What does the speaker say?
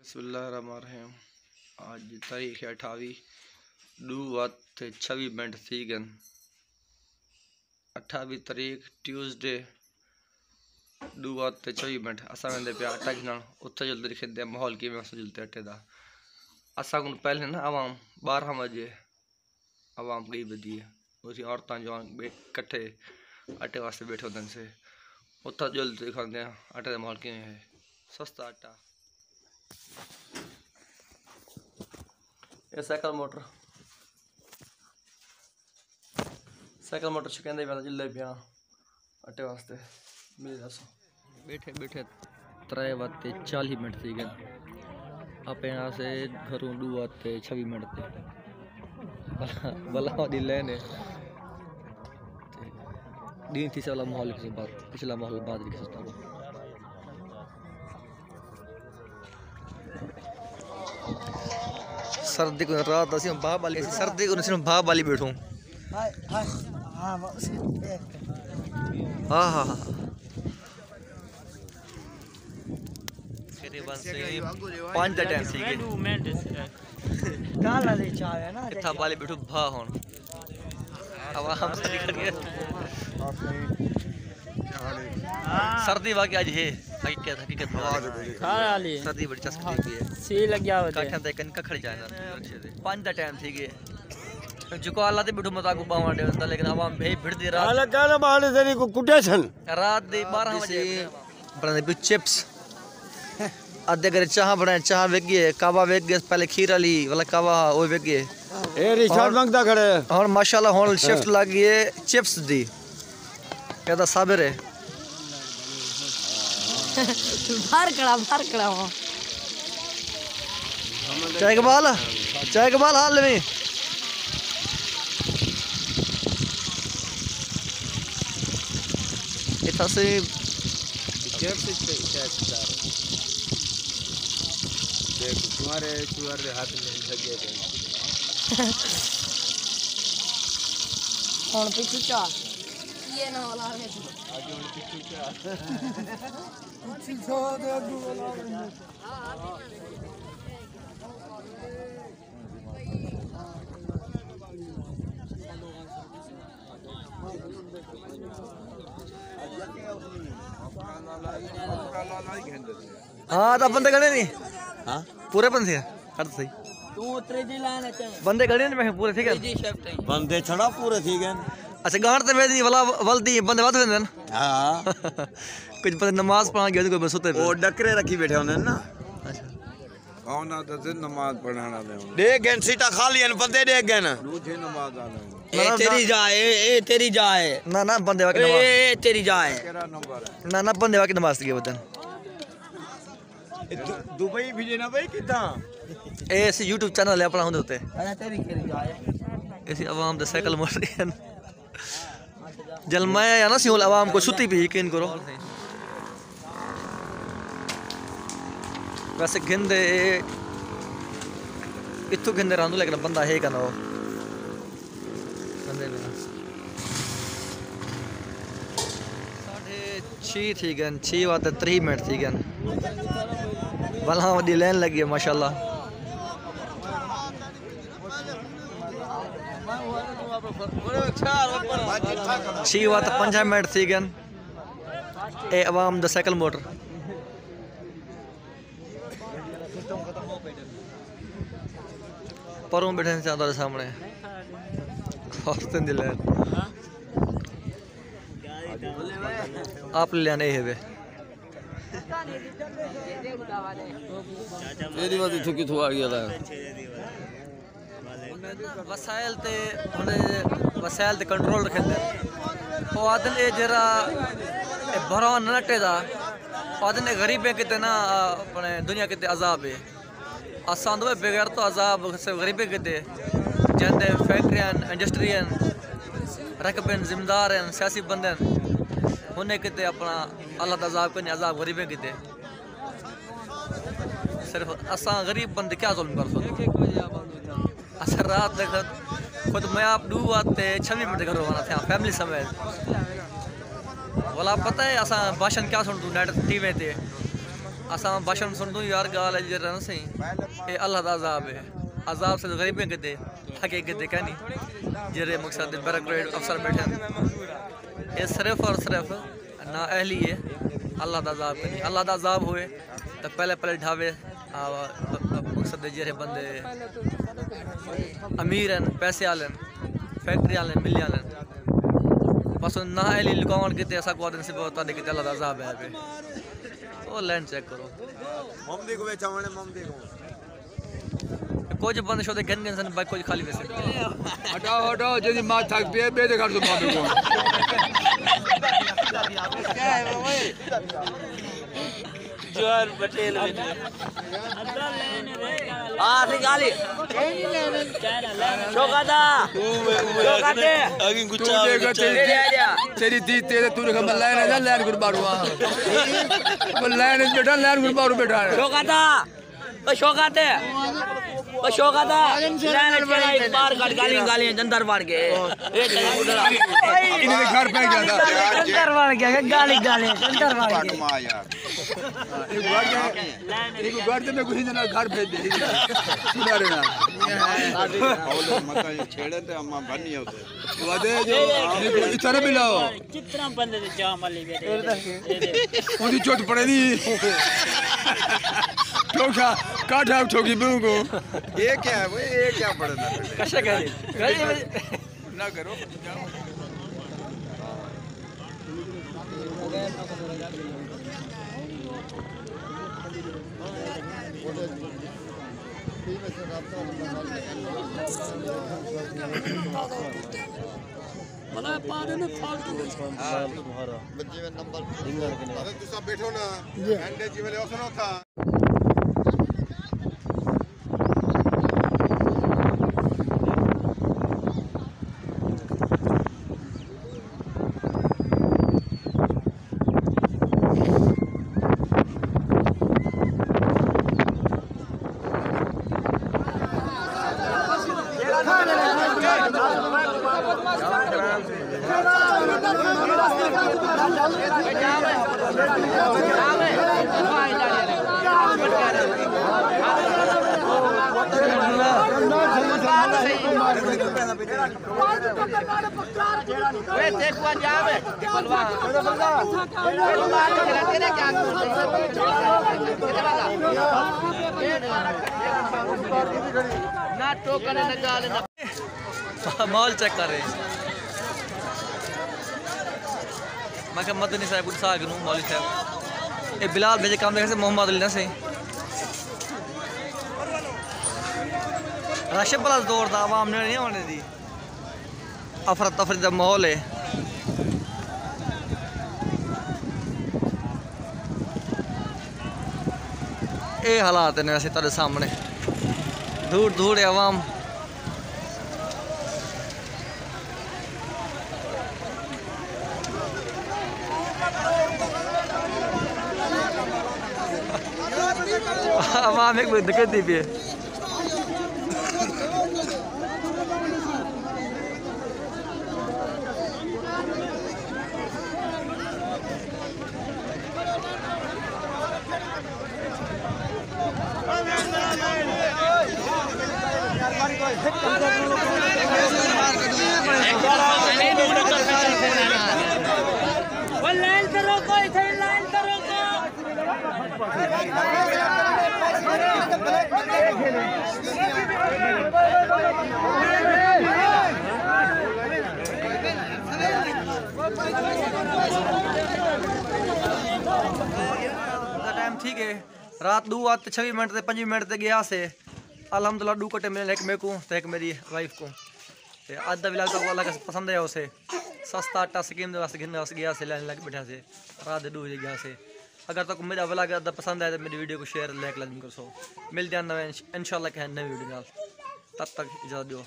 बिस्मिल्लाहिर्रहमानिर्रहीम। आज तारीख है 28/2/26 थी गन 28 तारीख ट्यूसडे 2/26 असा वेंदे पे आटा घिन उत्थे जल्दी दिखते माहौल किवें अस जुलते आटे दा असा को पहले ना आवाम 12 बजे आवाम गई बदी है उसी औरतां जवान इकट्ठे आटे वास्ते बैठे होते से उत्था जल्दी दिखाते हैं आटे का माहौल किवें है। सस्ता आटा ये साइकिल मोटर छिकंदे पे जिले पे आटे वास्ते मेरे दसो बैठे बैठे 3:40 थी गए आप यहाँ से घरों 2:26 थे भला दी लेने दिन थी वाला माहौल के बाद पिछला माहौल बाद के सोचता सर्दी को रात असी भाव वाली सर्दी को सिर्फ भाव वाली बैठूं हाँ हाँ हाँ पाँच टाइम सी गए इतना वाली बैठू भा होन अब हम से निकल गए सर्दी बाकी आज है हकीकत सर्दी बड़ी चस्की भी है सी लग गया काठा ते कनका खड़ जाना पांच दा टाइम थी गए जुको अल्लाह ते बिठो मता को बावा दे लेकिन आवाम भे भिड़ दी रात अल्लाह काला बाड़े तेरी को कुटे छन रात दे 12 बजे बने भी चिप्स आधे करे चाह बनाए चाह वेग गए कावा वेग गए पहले खीर वाली वाला कावा ओ वेग गए ए रिचार्ज मांगदा खड़े और माशाल्लाह होन शिफ्ट लग गई चिप्स दी कहता साबिर है बाहर खड़ा हो चाय के बाल हाल में इतना से तुम्हारे हाथ में लगे कौन पीछे चा ये ना वाला है आगे वाले पीछे क्या पीछे छो दे आगे वाला हाँ तो बंदे खड़े नहीं हाँ पूरे बंदे कर सही तू त्रेजी लाइन है बंदे खड़े नहीं मैं पूरे ठीक है बंदे छड़ा पूरे ठीक है अच्छा गांठ ते वेदी वाला वल्दी बंदे वाद वेंदे न हां कुछ बंदे नमाज पढ़ा गए कोई सुते ओ डकरे रखी बैठे होने ना अच्छा कौन आता है नमाज पढ़ाना दे देख गन सीटा खाली है बंदे देख गन दूसरी नमाज आने ए तेरी जाए ना ना बंदे वाकी नमाज ए तेरी जाए केरा नंबर है ना ना बंदे वाकी नमाज के बदन दुबई भेजे ना भाई कितना ऐसे YouTube चैनल है अपना होते अरे तेरी जाए ऐसी आवाम दे साइकिल मोटर जलमाया या ना सियोल आवाम को सुती भी यकीन करो वैसे गिंदे इतु गिंदे रांदू लेकिन बंदा है का ना वो बंदे बिना 6:30 थी गन 6:03 थी गन भला वडी लाइन लगी है माशाल्लाह 6:05 थी gun A Awam the cycle motor परों बैठे से तुम्हारे सामने औरतें दिल आप ले आने है वे मेरी बात थुकी थुआ गया था वसाइल ते कंट्रोल रखते वो आदन ए जरा भरा नटे दा आदन गरीब है किते ना अपने दुनिया किते अजाब है आसान दो बगैर तो अजाब से गरीब है किते जंदे फैक्ट्रियां इंडस्ट्रियन रकबन जिम्मेदार हैं सियासी बंदे होने किते अपना अल्लाह दा अजाब करने अजाब गरीब है किते सिर्फ असा गरीब बंदे क्या जुल्म कर सकते असर रात तक खुद मैं आप 2:26 घर रवाना था फैमिली समेत वाला पता है असा भाषण क्या सुन तू नेट टीवी ते असा भाषण सुन दूँ यार गाल है जरा सही ये अल्लाह दा अजाब है अजाब से गरीब में गदे हकीकत है कहनी जरे मकसद ब्यूरोक्रेट अफसर बैठे ये सिर्फ और सिर्फ ना अहली है अल्लाह दा अजाब करनी अल्लाह दा अजाब हुए तो पहले ढावे मकसद जरे बंदे अमीर हैं पैसे वाले फैक्ट्री वाले मिल वाले बस ना अहली लुकावन कितने ऐसा को से बता दे कि अल्लाह दा अजाब है पे वो लैंड चेक करो ममदी को बेचावने ममदी को कुछ बंद शो दे गन सन बाइक कुछ खाली वैसे हटाओ जल्दी मार थक पे बेटे कर दो बाबे को क्या है वो भाई जोर पटेल से गाली शोकादा शोकाते अगिन गुच्चा तेरी दी तेरे तूने खबर लाइन है लाइन गुर बारू वो लाइन है बेटा लाइन गुर बारू बेटा शोकाता शोकाते लाइन चला एक बार गाली जंदर मार के इन्हें घर पे गया था जंदर मार गया गाली जंदर मार गया एक बार में कुछ जना घर भेज दे सुना रे ना मत छेड़े ते अम्मा बन्नी होते वादे जो इस तरह मिलाओ कितना बंदे से जाम वाली बेटे उनकी चोट पड़े दी ठोका काटा ठोकी बहू को ये क्या है भाई ये क्या पड़े ना कैसे करे ना करो बच्चे में नंबर अरे तू सब बैठो ना एंडे जी वाले सुनो था माहौल चेक कर रहे हैं मैं क्या मदनी साहब कुछ साग नू मौली साहब ये बिलाल भेजे काम देखे से मोहम्मद अली ना से रश प्लस दौड़ दा आवाम ने नहीं होने दी अफरा तफरी दा माहौल है ये हालात ने वैसे तेरे सामने दूर दूर है आवाम आवाम एक दिक्कत दी भी है लाइन पे रोको इधर लाइन पे रोको टाइम ठीक है रात 2:26 मिनट 5 मिनट ते गया से अलहमदुलिल्लाह 2 घंटे मिले एक मेरे को तो एक मेरी वाइफ को ते आज दा व्लॉग तो अल्लाह का पसंद है उसे सस्ता आटा स्कीम दे वास्ते गिनने वास्ते गया से लाइन लग बैठा से रात 2 बजे गया से अगर तक मेरा व्लॉग पसंद आए तो मेरी वीडियो को शेयर लाइक लाजमी कर सो मिलते हैं नवे इंशाल्लाह कहीं नई वीडियो नाल तब तक इजाजत दो।